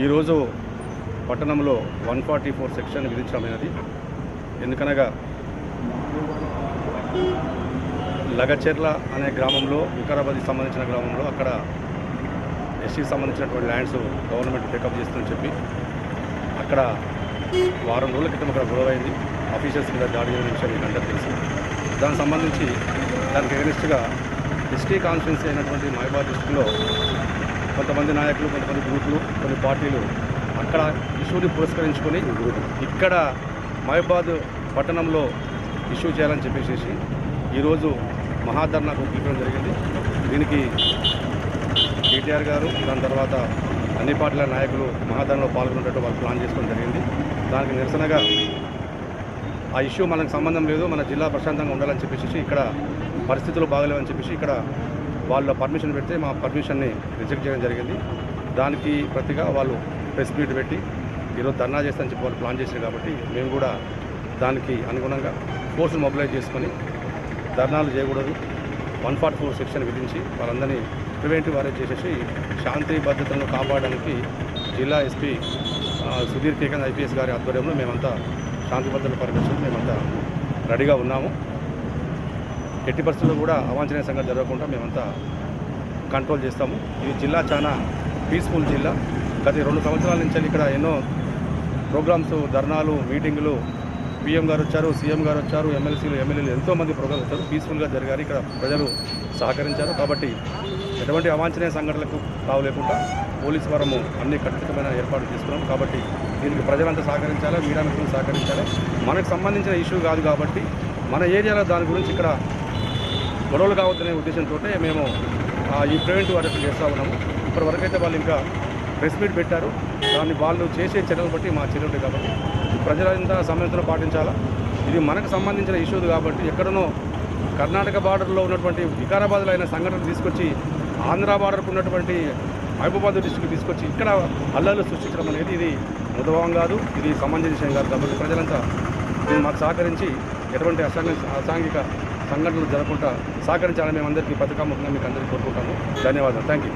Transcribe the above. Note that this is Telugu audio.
ఈరోజు పట్టణంలో 144 సెక్షన్ విధించడమైనది. ఎందుకనగా లగచెర్ల అనే గ్రామంలో, వికారాబాద్కి సంబంధించిన గ్రామంలో, అక్కడ ఎస్సీకి సంబంధించినటువంటి ల్యాండ్స్ గవర్నమెంట్ టేకప్ చేస్తుందని చెప్పి అక్కడ వారం రోజుల క్రితం అక్కడ గొడవైంది. ఆఫీసర్స్ మీద దాడి జరిగిన విషయం మీకు అందరికీ తెలుసు. దానికి సంబంధించి దానికి ఎగనిస్ట్గా ఎస్టీ కాన్స్టిట్యున్సీ అయినటువంటి మహబూబాబాద్ డిస్ట్రిక్ట్లో కొంతమంది నాయకులు, కొంతమంది గ్రూపులు, కొన్ని పార్టీలు అక్కడ ఇష్యూని పురస్కరించుకొని ఇక్కడ మహబూబాబాద్ పట్టణంలో ఇష్యూ చేయాలని చెప్పేసి ఈరోజు మహాధర్నాకు పిలవడం జరిగింది. దీనికి కేటీఆర్ గారు, దాని తర్వాత అన్ని పార్టీల నాయకులు మహాధర్నాలో పాల్గొనేటట్టు వాళ్ళు ప్లాన్ చేసుకోవడం జరిగింది. దానికి నిరసనగా ఆ ఇష్యూ మనకు సంబంధం లేదు, మన జిల్లా ప్రశాంతంగా ఉండాలని చెప్పేసి, ఇక్కడ పరిస్థితులు బాగలేవని చెప్పేసి ఇక్కడ వాళ్ళ పర్మిషన్ పెడితే మా పర్మిషన్ని రిజెక్ట్ చేయడం జరిగింది. దానికి ప్రతిగా వాళ్ళు ప్రెస్ మీట్ పెట్టి ఈరోజు ధర్నా చేస్తామని చెప్పి వాళ్ళు ప్లాన్ చేశారు. కాబట్టి మేము కూడా దానికి అనుగుణంగా ఫోర్స్ని మొబిలైజ్ చేసుకొని ధర్నాలు చేయకూడదు, 144 సెక్షన్ విధించి వాళ్ళందరినీ ప్రివెంటివ్ అరెస్ట్ చేసేసి శాంతి భద్రతలను కాపాడడానికి జిల్లా ఎస్పీ సుధీర్ కేకన్ ఐపీఎస్ గారి ఆధ్వర్యంలో మేమంతా శాంతి భద్రతల పరిరక్షణ మేమంతా రెడీగా ఉన్నాము. ఎట్టి పరిస్థితుల్లో కూడా అవాంఛనీయ సంఘటన జరగకుండా మేమంతా కంట్రోల్ చేస్తాము. ఈ జిల్లా చాలా పీస్ఫుల్ జిల్లా. గత 2 సంవత్సరాల నుంచి ఇక్కడ ఎన్నో ప్రోగ్రామ్స్, ధర్నాలు, మీటింగులు, పీఎం గారు వచ్చారు, సీఎం గారు వచ్చారు, ఎమ్మెల్సీలు, ఎమ్మెల్యేలు ఎంతోమంది ప్రోగ్రామ్స్ వచ్చారు. పీస్ఫుల్గా జరిగారు. ఇక్కడ ప్రజలు సహకరించారు. కాబట్టి ఎటువంటి అవాంఛనీయ సంఘటనలకు తావు లేకుండా పోలీసు వారము అన్ని ఖచ్చితమైన ఏర్పాట్లు తీసుకున్నాం. కాబట్టి దీనికి ప్రజలంతా సహకరించాలి, మీడియా మిత్రులు సహకరించాలి. మనకు సంబంధించిన ఇష్యూ కాదు కాబట్టి మన ఏరియాలో దాని గురించి ఇక్కడ గొడవలు కావద్దనే ఉద్దేశంతో మేము ఈ ప్రివెంటివ్ అరెస్ట్ చేస్తూ ఉన్నాము. ఇప్పటివరకైతే వాళ్ళు ఇంకా ప్రెస్ మీట్ పెట్టారు. దాన్ని వాళ్ళు చేసే చర్యలు బట్టి మా చర్యలు ఉంటాయి. కాబట్టి ప్రజలంతా సమయంతో పాటించాలా. ఇది మనకు సంబంధించిన ఇష్యూది కాబట్టి ఎక్కడనో కర్ణాటక బార్డర్లో ఉన్నటువంటి వికారాబాద్లో అయిన సంఘటనలు తీసుకొచ్చి ఆంధ్ర బార్డర్కు ఉన్నటువంటి మహబూబాబాద్ డిస్ట్రిక్ట్ తీసుకొచ్చి ఇక్కడ అల్లర్లు సృష్టించడం అనేది ఇది ముదభావం కాదు, ఇది సమంజసం విషయం కాదు. కాబట్టి ప్రజలంతా దీన్ని మాకు సహకరించి ఎటువంటి అసాంఘిక సంఘటనలు జరగకుండా సహకరించాలని మేమందరికీ పథకముఖంగా మీకు అందరికీ కోరుకుంటాము. ధన్యవాదాలు. Thank you.